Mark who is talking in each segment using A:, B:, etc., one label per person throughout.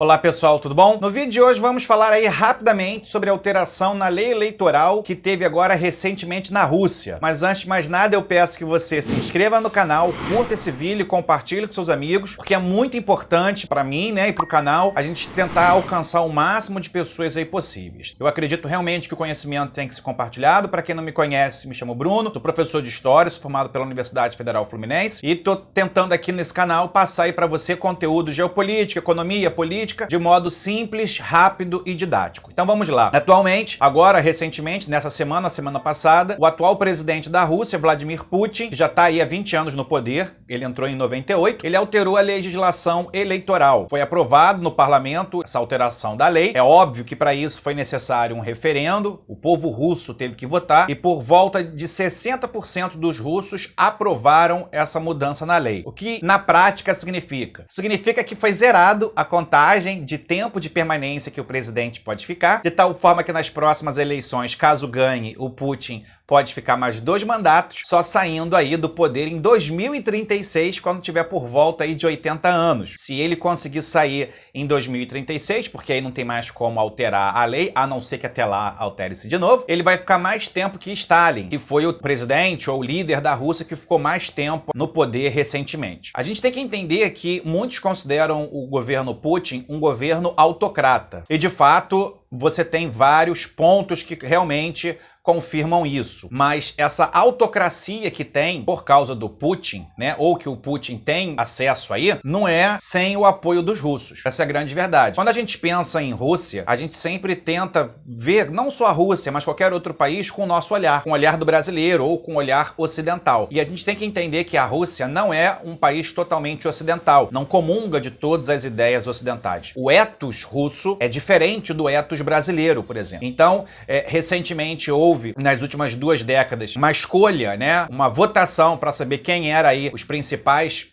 A: Olá pessoal, tudo bom? No vídeo de hoje vamos falar aí rapidamente sobre a alteração na lei eleitoral que teve agora recentemente na Rússia. Mas antes de mais nada eu peço que você se inscreva no canal, curta esse vídeo e compartilhe com seus amigos, porque é muito importante para mim, e para o canal, a gente tentar alcançar o máximo de pessoas aí possíveis. Eu acredito realmente que o conhecimento tem que ser compartilhado. Para quem não me conhece, me chamo Bruno, sou professor de História, sou formado pela Universidade Federal Fluminense e tô tentando aqui nesse canal passar aí para você conteúdo de geopolítica, economia, política, de modo simples, rápido e didático. Então vamos lá. Atualmente, agora, recentemente, nessa semana passada, o atual presidente da Rússia, Vladimir Putin, que já está aí há 20 anos no poder, ele entrou em 98, ele alterou a legislação eleitoral. Foi aprovado no parlamento essa alteração da lei. É óbvio que para isso foi necessário um referendo, o povo russo teve que votar e por volta de 60% dos russos aprovaram essa mudança na lei. O que na prática significa? Significa que foi zerado a contagem de tempo de permanência que o presidente pode ficar, de tal forma que nas próximas eleições, caso ganhe, o Putin pode ficar mais 2 mandatos, só saindo aí do poder em 2036, quando tiver por volta aí de 80 anos. Se ele conseguir sair em 2036, porque aí não tem mais como alterar a lei, a não ser que até lá altere-se de novo, ele vai ficar mais tempo que Stalin, que foi o presidente ou líder da Rússia que ficou mais tempo no poder recentemente. A gente tem que entender que muitos consideram o governo Putin um governo autocrata. E de fato, você tem vários pontos que realmente confirmam isso. Mas essa autocracia que tem por causa do Putin, ou que o Putin tem acesso aí, não é sem o apoio dos russos. Essa é a grande verdade. Quando a gente pensa em Rússia, a gente sempre tenta ver não só a Rússia, mas qualquer outro país com o nosso olhar, com o olhar do brasileiro ou com o olhar ocidental. E a gente tem que entender que a Rússia não é um país totalmente ocidental, não comunga de todas as ideias ocidentais. O ethos russo é diferente do ethos brasileiro, por exemplo. Então, recentemente houve, nas últimas 2 décadas, uma escolha, uma votação para saber quem era aí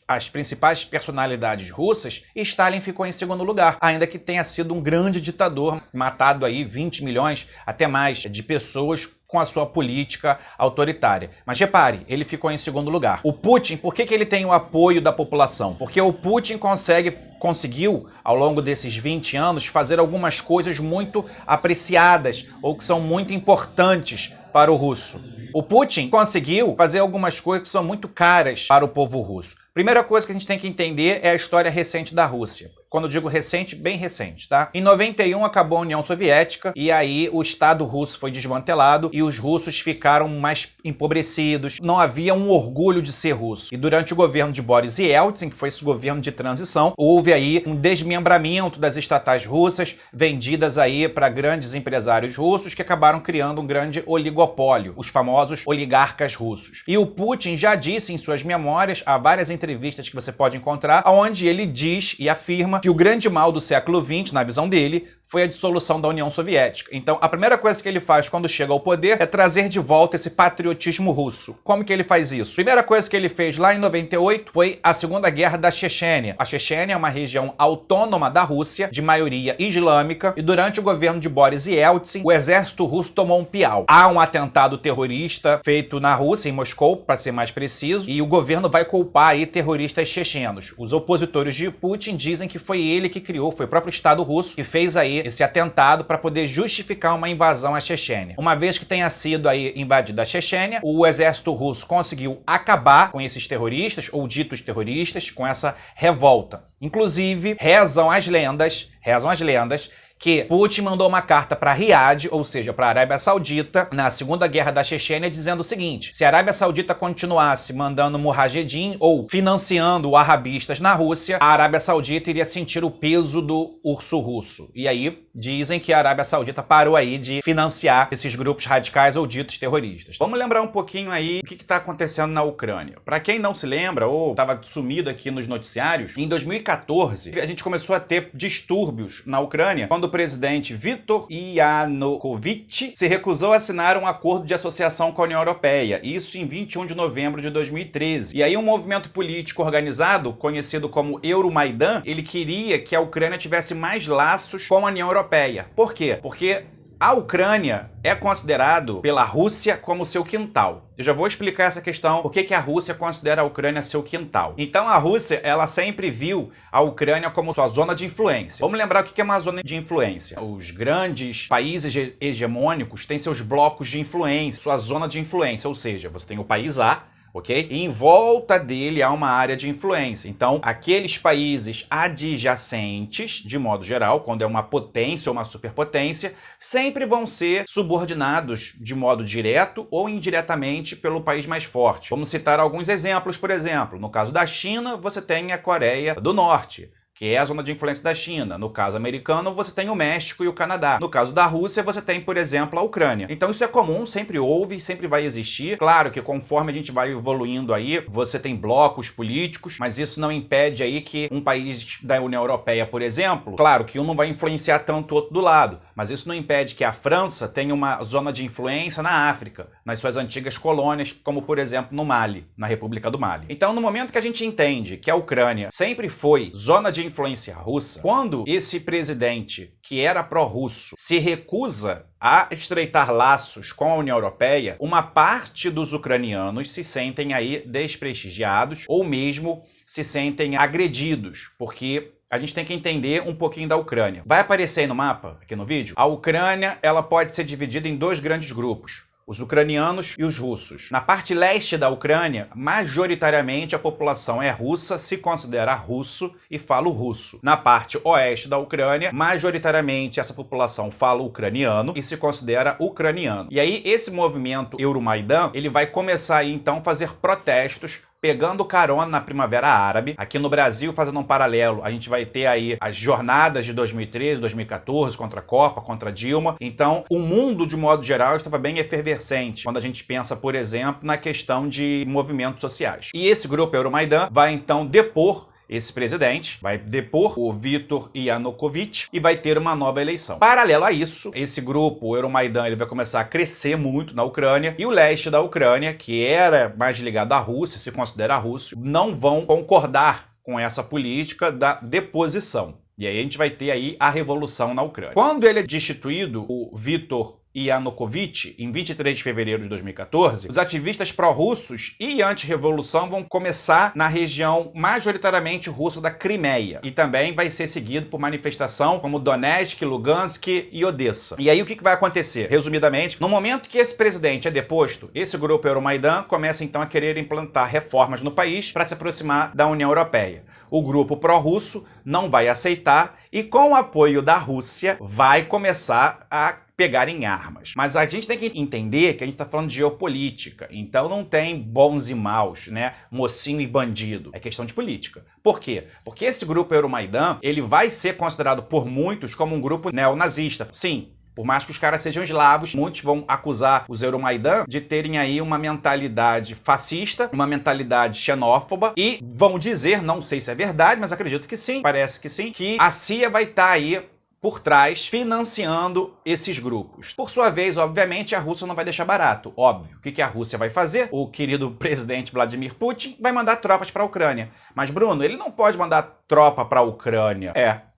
A: as principais personalidades russas, e Stalin ficou em segundo lugar, ainda que tenha sido um grande ditador, matado aí 20 milhões, até mais, de pessoas com a sua política autoritária. Mas repare, ele ficou em segundo lugar. O Putin, por que ele tem o apoio da população? Porque o Putin conseguiu, ao longo desses 20 anos, fazer algumas coisas muito apreciadas ou que são muito importantes para o russo. O Putin conseguiu fazer algumas coisas que são muito caras para o povo russo. Primeira coisa que a gente tem que entender é a história recente da Rússia. Quando eu digo recente, bem recente, tá? Em 91 acabou a União Soviética e aí o Estado russo foi desmantelado e os russos ficaram mais empobrecidos. Não havia um orgulho de ser russo. E durante o governo de Boris Yeltsin, que foi esse governo de transição, houve aí um desmembramento das estatais russas, vendidas aí para grandes empresários russos que acabaram criando um grande oligopólio, os famosos oligarcas russos. E o Putin já disse em suas memórias, há várias entrevistas que você pode encontrar, onde ele diz e afirma que o grande mal do século XX, na visão dele, foi a dissolução da União Soviética. Então, a primeira coisa que ele faz quando chega ao poder é trazer de volta esse patriotismo russo. Como que ele faz isso? Primeira coisa que ele fez lá em 98 foi a Segunda Guerra da Chechênia. A Chechênia é uma região autônoma da Rússia, de maioria islâmica, e durante o governo de Boris Yeltsin, o exército russo tomou um piau. Há um atentado terrorista feito na Rússia, em Moscou, para ser mais preciso, e o governo vai culpar aí terroristas chechenos. Os opositores de Putin dizem que foi ele que criou, foi o próprio Estado russo que fez aí esse atentado para poder justificar uma invasão à Chechênia. Uma vez que tenha sido aí invadida a Chechênia, o exército russo conseguiu acabar com esses terroristas, ou ditos terroristas, com essa revolta. Inclusive, rezam as lendas que Putin mandou uma carta para Riad, ou seja, para a Arábia Saudita, na Segunda Guerra da Chechênia, dizendo o seguinte: se a Arábia Saudita continuasse mandando mujahedin ou financiando wahhabistas na Rússia, a Arábia Saudita iria sentir o peso do urso russo. E aí dizem que a Arábia Saudita parou aí de financiar esses grupos radicais ou ditos terroristas. Vamos lembrar um pouquinho aí o que está acontecendo na Ucrânia. Para quem não se lembra ou estava sumido aqui nos noticiários, em 2014 a gente começou a ter distúrbios na Ucrânia quando o presidente Viktor Yanukovych se recusou a assinar um acordo de associação com a União Europeia, isso em 21 de novembro de 2013. E aí um movimento político organizado, conhecido como Euromaidan, ele queria que a Ucrânia tivesse mais laços com a União Europeia. Por quê? Porque A Ucrânia é considerado pela Rússia como seu quintal. Eu já vou explicar essa questão, por que a Rússia considera a Ucrânia seu quintal. Então a Rússia, ela sempre viu a Ucrânia como sua zona de influência. Vamos lembrar o que é uma zona de influência. Os grandes países hegemônicos têm seus blocos de influência, sua zona de influência, ou seja, você tem o país A, ok? E em volta dele há uma área de influência. Então, aqueles países adjacentes, de modo geral, quando é uma potência ou uma superpotência, sempre vão ser subordinados de modo direto ou indiretamente pelo país mais forte. Vamos citar alguns exemplos, por exemplo, no caso da China, você tem a Coreia do Norte, que é a zona de influência da China. No caso americano, você tem o México e o Canadá. No caso da Rússia, você tem, por exemplo, a Ucrânia. Então isso é comum, sempre houve, sempre vai existir. Claro que conforme a gente vai evoluindo aí, você tem blocos políticos, mas isso não impede aí que um país da União Europeia, por exemplo, claro que um não vai influenciar tanto o outro do lado, mas isso não impede que a França tenha uma zona de influência na África, nas suas antigas colônias, como por exemplo no Mali, na República do Mali. Então no momento que a gente entende que a Ucrânia sempre foi zona de influência russa, quando esse presidente, que era pró-russo, se recusa a estreitar laços com a União Europeia, uma parte dos ucranianos se sentem aí desprestigiados ou mesmo se sentem agredidos, porque a gente tem que entender um pouquinho da Ucrânia. Vai aparecer aí no mapa, aqui no vídeo, a Ucrânia ela pode ser dividida em dois grandes grupos: os ucranianos e os russos. Na parte leste da Ucrânia, majoritariamente a população é russa, se considera russo e fala o russo. Na parte oeste da Ucrânia, majoritariamente essa população fala ucraniano e se considera ucraniano. E aí esse movimento Euromaidan, ele vai começar aí então a fazer protestos pegando carona na Primavera Árabe. Aqui no Brasil, fazendo um paralelo, a gente vai ter aí as jornadas de 2013, 2014, contra a Copa, contra a Dilma. Então, o mundo, de modo geral, estava bem efervescente quando a gente pensa, por exemplo, na questão de movimentos sociais. E esse grupo Euromaidan vai, então, depor esse presidente, vai depor o Viktor Yanukovych e vai ter uma nova eleição. Paralelo a isso, esse grupo, o Euromaidan, ele vai começar a crescer muito na Ucrânia, e o leste da Ucrânia, que era mais ligado à Rússia, se considera russo, não vão concordar com essa política da deposição. E aí a gente vai ter aí a revolução na Ucrânia. Quando ele é destituído, o Viktor Yanukovych, em 23 de fevereiro de 2014, os ativistas pró-russos e anti-revolução vão começar na região majoritariamente russa da Crimeia, e também vai ser seguido por manifestação como Donetsk, Lugansk e Odessa. E aí o que vai acontecer? Resumidamente, no momento que esse presidente é deposto, esse grupo Euromaidan começa então a querer implantar reformas no país para se aproximar da União Europeia. O grupo pró-russo não vai aceitar e, com o apoio da Rússia, vai começar a pegar em armas. Mas a gente tem que entender que a gente está falando de geopolítica, então não tem bons e maus, né? Mocinho e bandido. É questão de política. Por quê? Porque esse grupo Euromaidan, ele vai ser considerado por muitos como um grupo neonazista. Sim. Por mais que os caras sejam eslavos, muitos vão acusar os Euromaidan de terem aí uma mentalidade fascista, uma mentalidade xenófoba, e vão dizer, não sei se é verdade, mas acredito que sim, parece que sim, que a CIA vai estar aí por trás, financiando esses grupos. Por sua vez, obviamente, a Rússia não vai deixar barato. Óbvio. O que a Rússia vai fazer? O querido presidente Vladimir Putin vai mandar tropas para a Ucrânia. Mas, Bruno, ele não pode mandar tropa para a Ucrânia.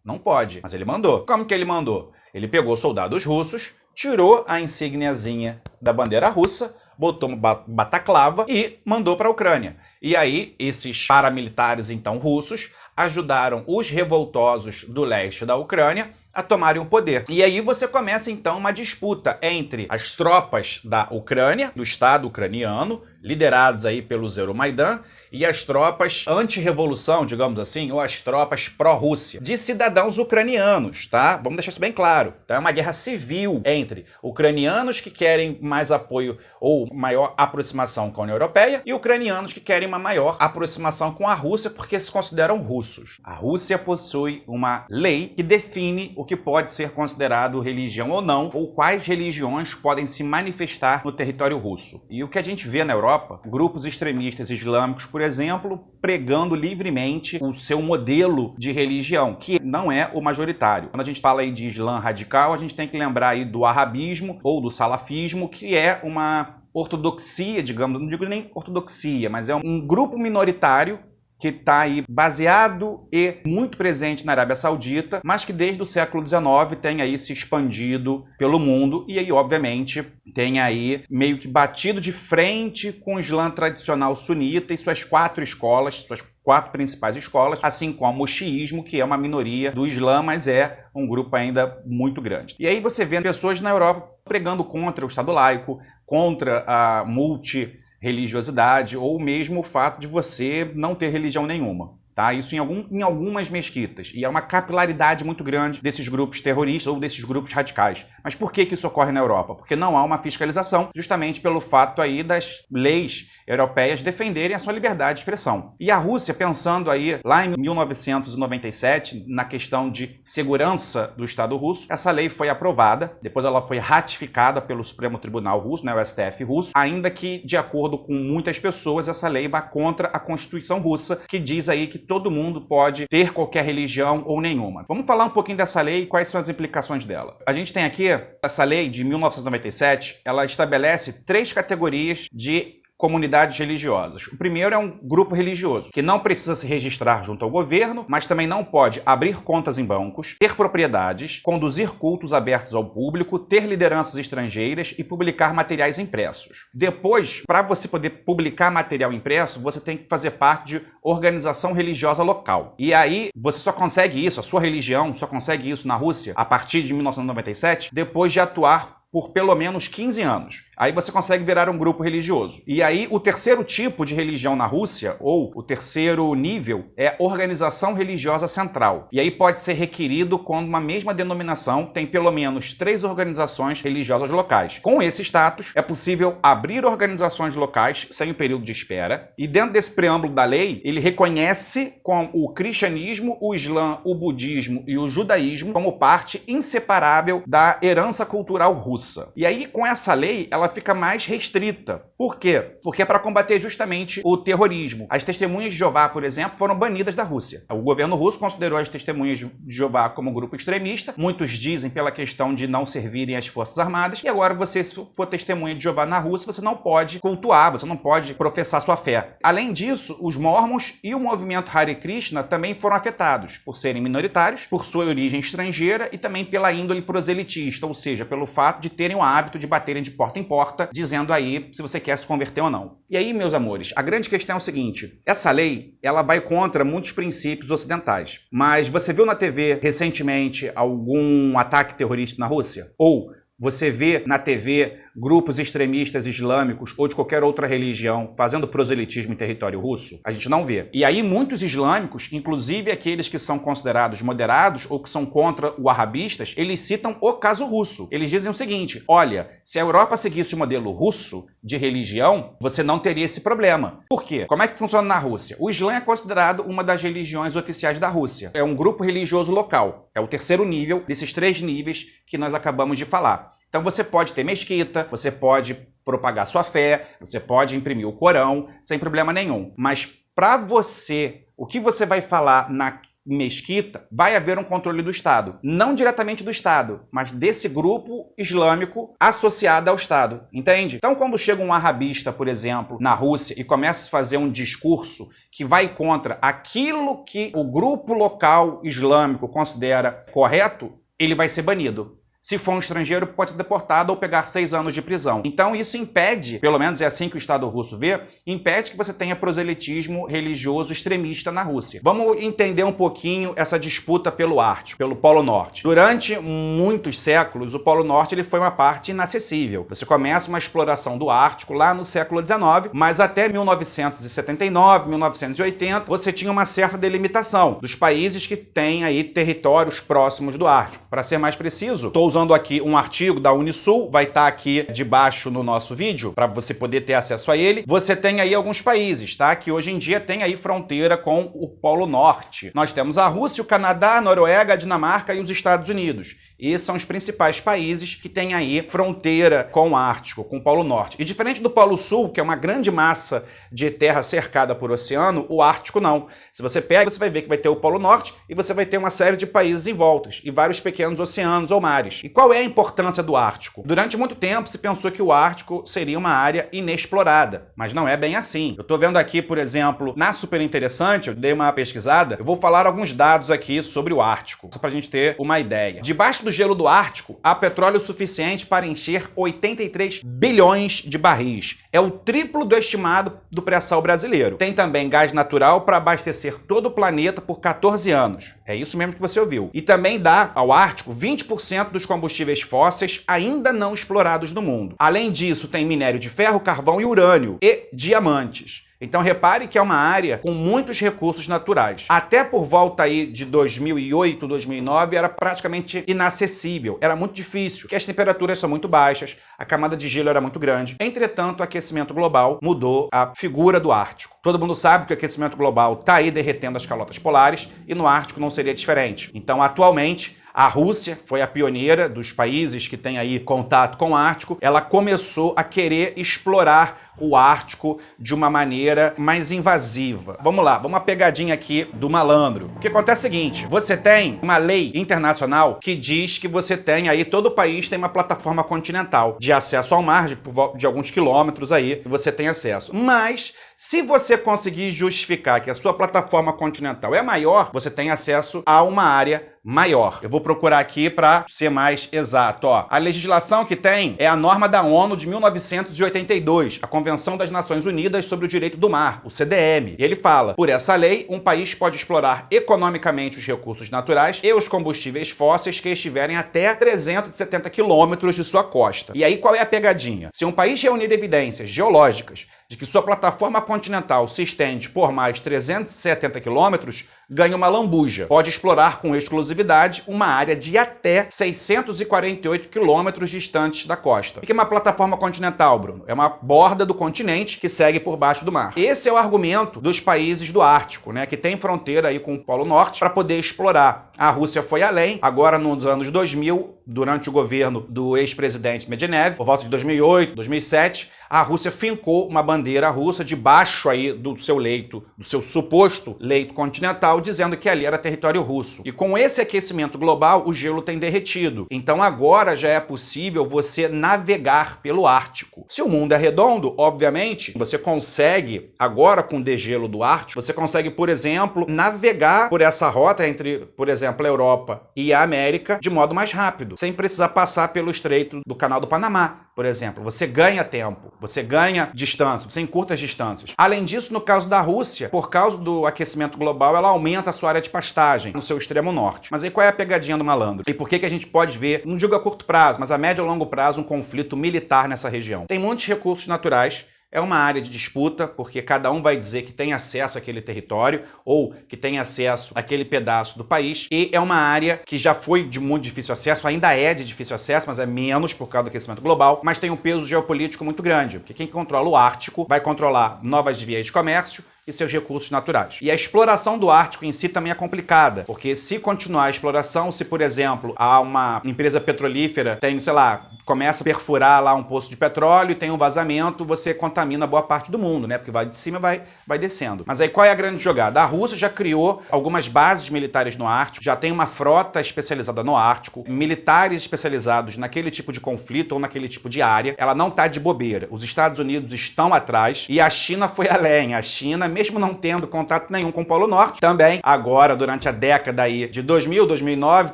A: Não pode. Mas ele mandou. Como que ele mandou? Ele pegou soldados russos, tirou a insígniazinha da bandeira russa, botou uma bataclava e mandou para a Ucrânia. E aí, esses paramilitares, então, russos, ajudaram os revoltosos do leste da Ucrânia a tomarem o poder. E aí você começa, então, uma disputa entre as tropas da Ucrânia, do Estado ucraniano, liderados aí pelos Euromaidan, e as tropas anti-revolução, digamos assim, ou as tropas pró-Rússia, de cidadãos ucranianos, tá? Vamos deixar isso bem claro. Então é uma guerra civil entre ucranianos que querem mais apoio ou maior aproximação com a União Europeia e ucranianos que querem uma maior aproximação com a Rússia porque se consideram russos. A Rússia possui uma lei que define o que pode ser considerado religião ou não, ou quais religiões podem se manifestar no território russo. E o que a gente vê na Europa, grupos extremistas islâmicos, por exemplo, pregando livremente o seu modelo de religião, que não é o majoritário. Quando a gente fala aí de Islã radical, a gente tem que lembrar aí do arabismo ou do salafismo, que é uma ortodoxia, digamos, não digo nem ortodoxia, mas é um grupo minoritário que está aí baseado e muito presente na Arábia Saudita, mas que desde o século XIX tem aí se expandido pelo mundo e aí, obviamente, tem aí meio que batido de frente com o Islã tradicional sunita e suas 4 escolas, suas 4 principais escolas, assim como o xiismo, que é uma minoria do Islã, mas é um grupo ainda muito grande. E aí você vê pessoas na Europa pregando contra o Estado laico, contra a multireligiosidade ou mesmo o fato de você não ter religião nenhuma. Tá? Isso em algumas mesquitas. E é uma capilaridade muito grande desses grupos terroristas ou desses grupos radicais. Mas por que isso ocorre na Europa? Porque não há uma fiscalização, justamente pelo fato aí das leis europeias defenderem a sua liberdade de expressão. E a Rússia, pensando aí lá em 1997, na questão de segurança do Estado russo, essa lei foi aprovada, depois ela foi ratificada pelo Supremo Tribunal Russo, né, o STF russo, ainda que, de acordo com muitas pessoas, essa lei vai contra a Constituição russa, que diz aí que todo mundo pode ter qualquer religião ou nenhuma. Vamos falar um pouquinho dessa lei e quais são as implicações dela. A gente tem aqui, essa lei de 1997, ela estabelece 3 categorias de comunidades religiosas. O primeiro é um grupo religioso, que não precisa se registrar junto ao governo, mas também não pode abrir contas em bancos, ter propriedades, conduzir cultos abertos ao público, ter lideranças estrangeiras e publicar materiais impressos. Depois, para você poder publicar material impresso, você tem que fazer parte de organização religiosa local. E aí, você só consegue isso, a sua religião só consegue isso na Rússia, a partir de 1997, depois de atuar por pelo menos 15 anos. Aí você consegue virar um grupo religioso. E aí o terceiro tipo de religião na Rússia, ou o terceiro nível, é organização religiosa central. E aí pode ser requerido quando uma mesma denominação tem pelo menos 3 organizações religiosas locais. Com esse status, é possível abrir organizações locais sem o período de espera. E dentro desse preâmbulo da lei, ele reconhece com o cristianismo, o islã, o budismo e o judaísmo como parte inseparável da herança cultural russa. E aí, com essa lei, ela fica mais restrita. Por quê? Porque é para combater justamente o terrorismo. As testemunhas de Jeová, por exemplo, foram banidas da Rússia. O governo russo considerou as testemunhas de Jeová como um grupo extremista. Muitos dizem pela questão de não servirem às Forças Armadas. E agora você, se for testemunha de Jeová na Rússia, você não pode cultuar, você não pode professar sua fé. Além disso, os mormons e o movimento Hare Krishna também foram afetados por serem minoritários, por sua origem estrangeira e também pela índole proselitista, ou seja, pelo fato de terem o hábito de baterem de porta em porta, dizendo aí se você quer se converter ou não. E aí, meus amores, a grande questão é o seguinte: essa lei, ela vai contra muitos princípios ocidentais. Mas você viu na TV recentemente algum ataque terrorista na Rússia? Ou você vê na TV grupos extremistas islâmicos ou de qualquer outra religião fazendo proselitismo em território russo? A gente não vê. E aí muitos islâmicos, inclusive aqueles que são considerados moderados ou que são contra o wahhabistas, eles citam o caso russo. Eles dizem o seguinte: olha, se a Europa seguisse o modelo russo de religião, você não teria esse problema. Por quê? Como é que funciona na Rússia? O Islã é considerado uma das religiões oficiais da Rússia. É um grupo religioso local. É o terceiro nível desses 3 níveis que nós acabamos de falar. Então você pode ter mesquita, você pode propagar sua fé, você pode imprimir o Corão, sem problema nenhum. Mas para você, o que você vai falar na mesquita, vai haver um controle do Estado. Não diretamente do Estado, mas desse grupo islâmico associado ao Estado. Entende? Então quando chega um wahhabista, por exemplo, na Rússia e começa a fazer um discurso que vai contra aquilo que o grupo local islâmico considera correto, ele vai ser banido. Se for um estrangeiro, pode ser deportado ou pegar 6 anos de prisão. Então isso impede, pelo menos é assim que o Estado russo vê, impede que você tenha proselitismo religioso extremista na Rússia. Vamos entender um pouquinho essa disputa pelo Ártico, pelo Polo Norte. Durante muitos séculos, o Polo Norte ele foi uma parte inacessível. Você começa uma exploração do Ártico lá no século XIX, mas até 1979, 1980, você tinha uma certa delimitação dos países que têm aí territórios próximos do Ártico. Para ser mais preciso, estou usando aqui um artigo da Unisul, vai estar aqui debaixo no nosso vídeo, para você poder ter acesso a ele. Você tem aí alguns países, tá? Que hoje em dia tem aí fronteira com o Polo Norte. Nós temos a Rússia, o Canadá, a Noruega, a Dinamarca e os Estados Unidos. Esses são os principais países que têm aí fronteira com o Ártico, com o Polo Norte. E diferente do Polo Sul, que é uma grande massa de terra cercada por oceano, o Ártico não. Se você pega, você vai ver que vai ter o Polo Norte e você vai ter uma série de países em voltas e vários pequenos oceanos ou mares. E qual é a importância do Ártico? Durante muito tempo se pensou que o Ártico seria uma área inexplorada, mas não é bem assim. Eu tô vendo aqui, por exemplo, na Super Interessante, eu dei uma pesquisada, eu vou falar alguns dados aqui sobre o Ártico, só pra gente ter uma ideia. Debaixo do gelo do Ártico, há petróleo suficiente para encher 83 bilhões de barris. É o triplo do estimado do pré-sal brasileiro. Tem também gás natural para abastecer todo o planeta por 14 anos. É isso mesmo que você ouviu. E também dá ao Ártico 20% dos combustíveis fósseis ainda não explorados no mundo. Além disso, tem minério de ferro, carvão e urânio e diamantes. Então repare que é uma área com muitos recursos naturais. Até por volta aí de 2008, 2009, era praticamente inacessível. Era muito difícil, porque as temperaturas são muito baixas, a camada de gelo era muito grande. Entretanto, o aquecimento global mudou a figura do Ártico. Todo mundo sabe que o aquecimento global está aí derretendo as calotas polares e no Ártico não seria diferente. Então, atualmente, a Rússia foi a pioneira dos países que têm aí contato com o Ártico. Ela começou a querer explorar o Ártico de uma maneira mais invasiva. Vamos lá, vamos uma pegadinha aqui do malandro. O que acontece é o seguinte, você tem uma lei internacional que diz que você tem aí, todo o país tem uma plataforma continental de acesso ao mar, de alguns quilômetros aí, que você tem acesso. Mas, se você conseguir justificar que a sua plataforma continental é maior, você tem acesso a uma área maior. Eu vou procurar aqui para ser mais exato. Ó, a legislação que tem é a norma da ONU de 1982, a Convenção das Nações Unidas sobre o Direito do Mar, o CDM. E ele fala, por essa lei, um país pode explorar economicamente os recursos naturais e os combustíveis fósseis que estiverem até 370 quilômetros de sua costa. E aí qual é a pegadinha? Se um país reunir evidências geológicas de que sua plataforma continental se estende por mais 370 quilômetros, ganha uma lambuja. Pode explorar com exclusividade uma área de até 648 quilômetros distantes da costa. O que é uma plataforma continental, Bruno? É uma borda do continente que segue por baixo do mar. Esse é o argumento dos países do Ártico, né, que tem fronteira aí com o Polo Norte para poder explorar. A Rússia foi além, agora nos anos 2000, durante o governo do ex-presidente Medvedev, por volta de 2008, 2007, a Rússia fincou uma bandeira russa debaixo aí do seu leito, do seu suposto leito continental, dizendo que ali era território russo. E com esse aquecimento global, o gelo tem derretido. Então agora já é possível você navegar pelo Ártico. Se o mundo é redondo, obviamente, você consegue, agora com o degelo do Ártico, você consegue, por exemplo, navegar por essa rota entre, por exemplo, a Europa e a América de modo mais rápido, sem precisar passar pelo estreito do Canal do Panamá, por exemplo. Você ganha tempo, você ganha distância, você encurta as distâncias. Além disso, no caso da Rússia, por causa do aquecimento global, ela aumenta a sua área de pastagem no seu extremo norte. Mas aí qual é a pegadinha do malandro? E por que a gente pode ver, não digo a curto prazo, mas a médio e longo prazo, um conflito militar nessa região? Tem muitos recursos naturais. É uma área de disputa, porque cada um vai dizer que tem acesso àquele território ou que tem acesso àquele pedaço do país. E é uma área que já foi de muito difícil acesso, ainda é de difícil acesso, mas é menos por causa do aquecimento global, mas tem um peso geopolítico muito grande, porque quem controla o Ártico vai controlar novas vias de comércio e seus recursos naturais. E a exploração do Ártico em si também é complicada, porque se continuar a exploração, se, por exemplo, há uma empresa petrolífera, tem, sei lá, começa a perfurar lá um poço de petróleo e tem um vazamento, você contamina boa parte do mundo, né? Porque vai de cima e vai descendo. Mas aí qual é a grande jogada? A Rússia já criou algumas bases militares no Ártico, já tem uma frota especializada no Ártico, militares especializados naquele tipo de conflito ou naquele tipo de área. Ela não tá de bobeira. Os Estados Unidos estão atrás e a China foi além. A China, mesmo não tendo contato nenhum com o Polo Norte, também agora, durante a década aí de 2000, 2009,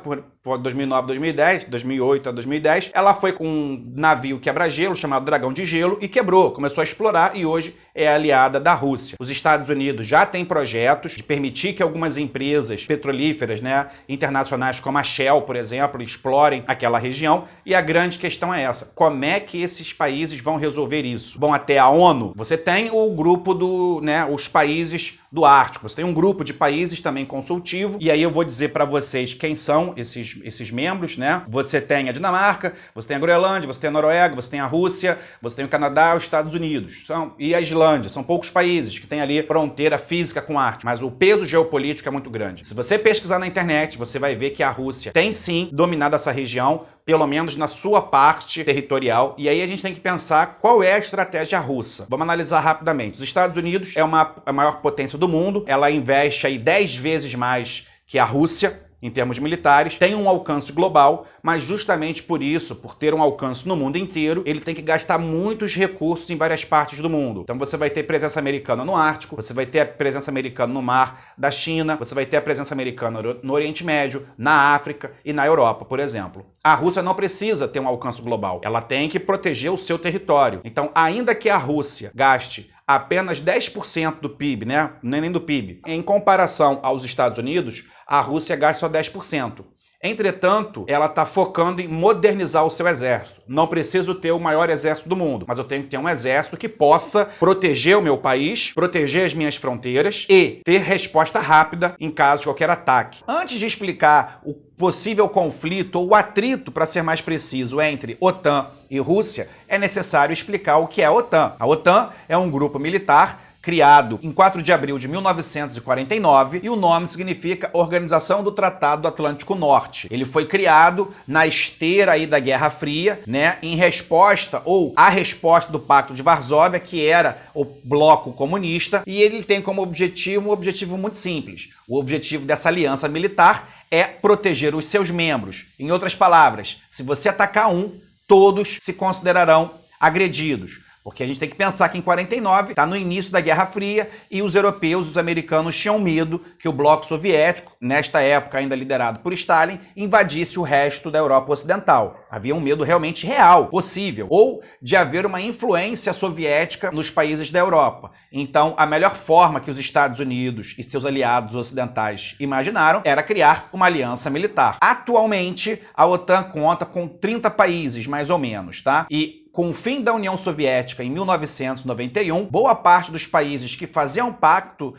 A: por 2009, 2010, 2008 a 2010, ela foi com um navio quebra-gelo chamado Dragão de Gelo e quebrou, começou a explorar e hoje é aliada da Rússia. Os Estados Unidos já têm projetos de permitir que algumas empresas petrolíferas, né, internacionais como a Shell, por exemplo, explorem aquela região e a grande questão é essa: como é que esses países vão resolver isso? Vão até a ONU? Você tem o grupo do, né, os países do Ártico, você tem um grupo de países também consultivo e aí eu vou dizer para vocês quem são esses membros, né? Você tem a Dinamarca, você tem a Groenlândia, você tem a Noruega, você tem a Rússia, você tem o Canadá, os Estados Unidos e a Islândia. São poucos países que têm ali fronteira física com o Ártico, mas o peso geopolítico é muito grande. Se você pesquisar na internet, você vai ver que a Rússia tem sim dominado essa região, pelo menos na sua parte territorial, e aí a gente tem que pensar qual é a estratégia russa. Vamos analisar rapidamente. Os Estados Unidos é a maior potência do mundo, ela investe aí 10 vezes mais que a Rússia em termos militares, tem um alcance global, mas justamente por isso, por ter um alcance no mundo inteiro, ele tem que gastar muitos recursos em várias partes do mundo. Então você vai ter presença americana no Ártico, você vai ter a presença americana no mar da China, você vai ter a presença americana no Oriente Médio, na África e na Europa, por exemplo. A Rússia não precisa ter um alcance global, ela tem que proteger o seu território. Então, ainda que a Rússia gaste apenas 10% do PIB, né? Nem do PIB. Em comparação aos Estados Unidos, a Rússia gasta só 10%. Entretanto, ela está focando em modernizar o seu exército. Não preciso ter o maior exército do mundo, mas eu tenho que ter um exército que possa proteger o meu país, proteger as minhas fronteiras e ter resposta rápida em caso de qualquer ataque. Antes de explicar o possível conflito ou atrito, para ser mais preciso, entre OTAN e Rússia, é necessário explicar o que é a OTAN. A OTAN é um grupo militar criado em 4 de abril de 1949 e o nome significa Organização do Tratado do Atlântico Norte. Ele foi criado na esteira aí da Guerra Fria, né, em resposta ou a resposta do Pacto de Varsóvia, que era o bloco comunista, e ele tem como objetivo um objetivo muito simples. O objetivo dessa aliança militar é proteger os seus membros. Em outras palavras, se você atacar um, todos se considerarão agredidos. Porque a gente tem que pensar que em 49 está no início da Guerra Fria e os europeus, os americanos tinham medo que o bloco soviético, nesta época ainda liderado por Stalin, invadisse o resto da Europa Ocidental. Havia um medo realmente real, possível, ou de haver uma influência soviética nos países da Europa. Então, a melhor forma que os Estados Unidos e seus aliados ocidentais imaginaram era criar uma aliança militar. Atualmente, a OTAN conta com 30 países, mais ou menos, tá? E com o fim da União Soviética em 1991, boa parte dos países que faziam parte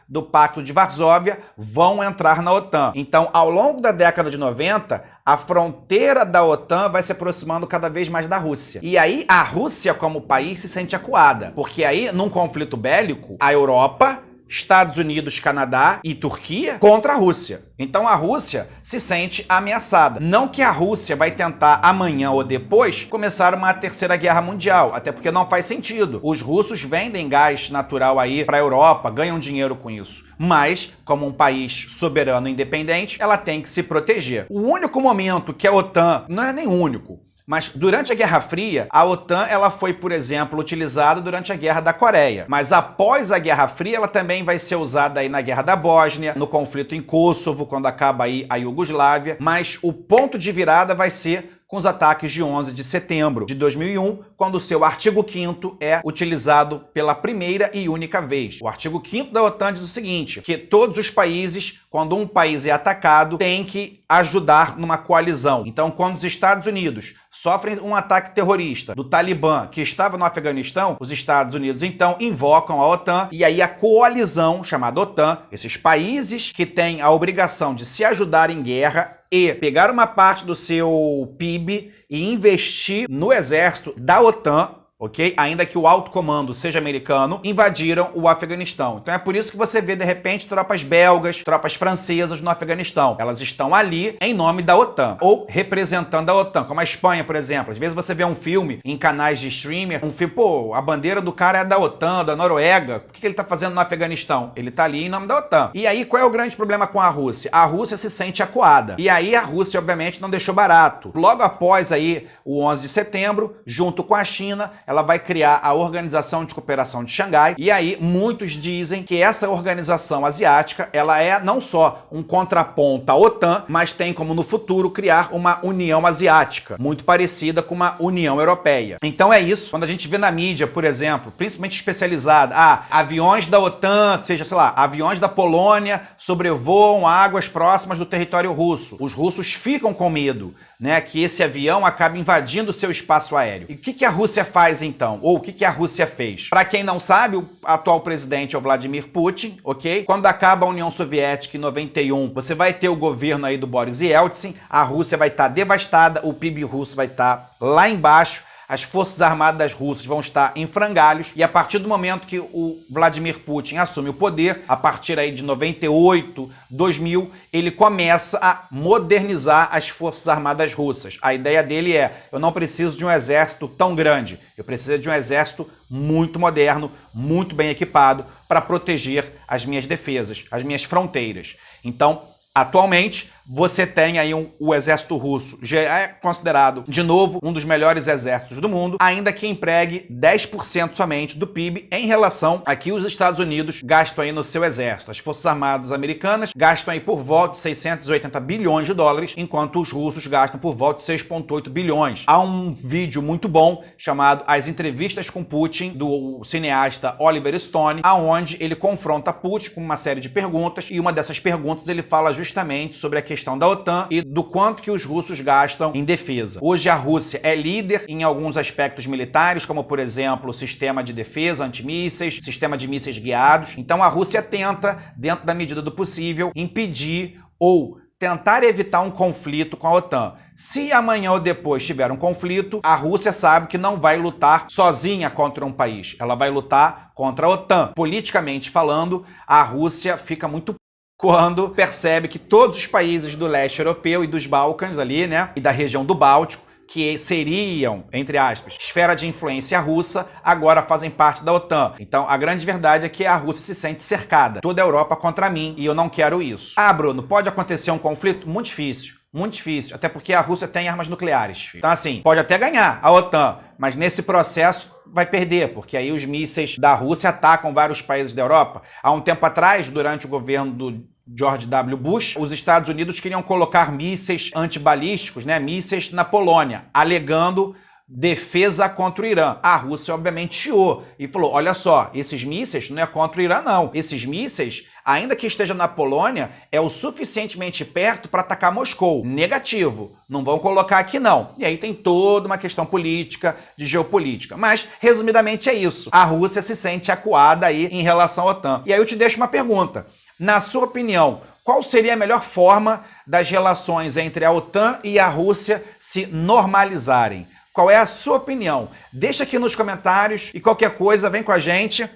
A: do Pacto de Varsóvia vão entrar na OTAN. Então, ao longo da década de 90, a fronteira da OTAN vai se aproximando cada vez mais da Rússia. E aí, a Rússia como país se sente acuada, porque aí, num conflito bélico, a Europa, Estados Unidos, Canadá e Turquia contra a Rússia. Então a Rússia se sente ameaçada. Não que a Rússia vai tentar amanhã ou depois começar uma terceira guerra mundial, até porque não faz sentido. Os russos vendem gás natural aí para a Europa, ganham dinheiro com isso. Mas, como um país soberano e independente, ela tem que se proteger. O único momento que a OTAN, não é nem único, mas durante a Guerra Fria, a OTAN ela foi, por exemplo, utilizada durante a Guerra da Coreia. Mas após a Guerra Fria, ela também vai ser usada aí na Guerra da Bósnia, no conflito em Kosovo, quando acaba aí a Iugoslávia. Mas o ponto de virada vai ser com os ataques de 11 de setembro de 2001, quando o seu artigo 5º é utilizado pela primeira e única vez. O artigo 5º da OTAN diz o seguinte, que todos os países, quando um país é atacado, têm que ajudar numa coalizão. Então, quando os Estados Unidos sofrem um ataque terrorista do Talibã, que estava no Afeganistão, os Estados Unidos, então, invocam a OTAN, e aí a coalizão, chamada OTAN, esses países que têm a obrigação de se ajudar em guerra e pegar uma parte do seu PIB e investir no exército da OTAN, ok? Ainda que o alto comando seja americano, invadiram o Afeganistão. Então é por isso que você vê, de repente, tropas belgas, tropas francesas no Afeganistão. Elas estão ali em nome da OTAN, ou representando a OTAN, como a Espanha, por exemplo. Às vezes você vê um filme em canais de streamer, um filme, pô, a bandeira do cara é da OTAN, da Noruega. O que ele tá fazendo no Afeganistão? Ele tá ali em nome da OTAN. E aí, qual é o grande problema com a Rússia? A Rússia se sente acuada. E aí a Rússia, obviamente, não deixou barato. Logo após aí o 11 de setembro, junto com a China, ela vai criar a Organização de Cooperação de Xangai, e aí muitos dizem que essa organização asiática, ela é não só um contraponto à OTAN, mas tem como no futuro criar uma União Asiática, muito parecida com uma União Europeia. Então é isso, quando a gente vê na mídia, por exemplo, principalmente especializada, aviões da OTAN, seja, sei lá, aviões da Polônia sobrevoam águas próximas do território russo. Os russos ficam com medo, né, que esse avião acabe invadindo o seu espaço aéreo. E o que a Rússia faz então? Ou o que a Rússia fez? Para quem não sabe, o atual presidente é o Vladimir Putin, ok? Quando acaba a União Soviética em 91, você vai ter o governo aí do Boris Yeltsin, a Rússia vai estar devastada, o PIB russo vai estar lá embaixo, as forças armadas russas vão estar em frangalhos, e a partir do momento que o Vladimir Putin assume o poder, a partir aí de 98, 2000, ele começa a modernizar as forças armadas russas. A ideia dele é, eu não preciso de um exército tão grande, eu preciso de um exército muito moderno, muito bem equipado para proteger as minhas defesas, as minhas fronteiras. Então, Atualmente, você tem aí o exército russo, já é considerado, de novo, um dos melhores exércitos do mundo, ainda que empregue 10% somente do PIB em relação a que os Estados Unidos gastam aí no seu exército. As Forças Armadas americanas gastam aí por volta de 680 bilhões de dólares, enquanto os russos gastam por volta de 6,8 bilhões. Há um vídeo muito bom chamado As Entrevistas com Putin, do cineasta Oliver Stone, aonde ele confronta Putin com uma série de perguntas, e uma dessas perguntas ele fala justamente sobre a questão da OTAN e do quanto que os russos gastam em defesa. Hoje a Rússia é líder em alguns aspectos militares, como por exemplo o sistema de defesa antimísseis, sistema de mísseis guiados. Então a Rússia tenta, dentro da medida do possível, impedir ou tentar evitar um conflito com a OTAN. Se amanhã ou depois tiver um conflito, a Rússia sabe que não vai lutar sozinha contra um país. Ela vai lutar contra a OTAN. Politicamente falando, a Rússia fica muito quando percebe que todos os países do leste europeu e dos Balcãs ali, né, e da região do Báltico, que seriam, entre aspas, esfera de influência russa, agora fazem parte da OTAN. Então, a grande verdade é que a Rússia se sente cercada. Toda a Europa contra mim, e eu não quero isso. Ah, Bruno, pode acontecer um conflito? Muito difícil. Muito difícil, até porque a Rússia tem armas nucleares. Então, assim, pode até ganhar a OTAN, mas nesse processo vai perder, porque aí os mísseis da Rússia atacam vários países da Europa. Há um tempo atrás, durante o governo do George W. Bush, os Estados Unidos queriam colocar mísseis antibalísticos, né, mísseis na Polônia, alegando defesa contra o Irã. A Rússia, obviamente, chiou e falou, olha só, esses mísseis não é contra o Irã, não. Esses mísseis, ainda que esteja na Polônia, é o suficientemente perto para atacar Moscou. Negativo. Não vão colocar aqui, não. E aí tem toda uma questão política, de geopolítica. Mas, resumidamente, é isso. A Rússia se sente acuada aí em relação à OTAN. E aí eu te deixo uma pergunta. Na sua opinião, qual seria a melhor forma das relações entre a OTAN e a Rússia se normalizarem? Qual é a sua opinião? Deixa aqui nos comentários e qualquer coisa, vem com a gente.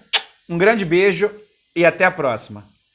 A: Um grande beijo e até a próxima.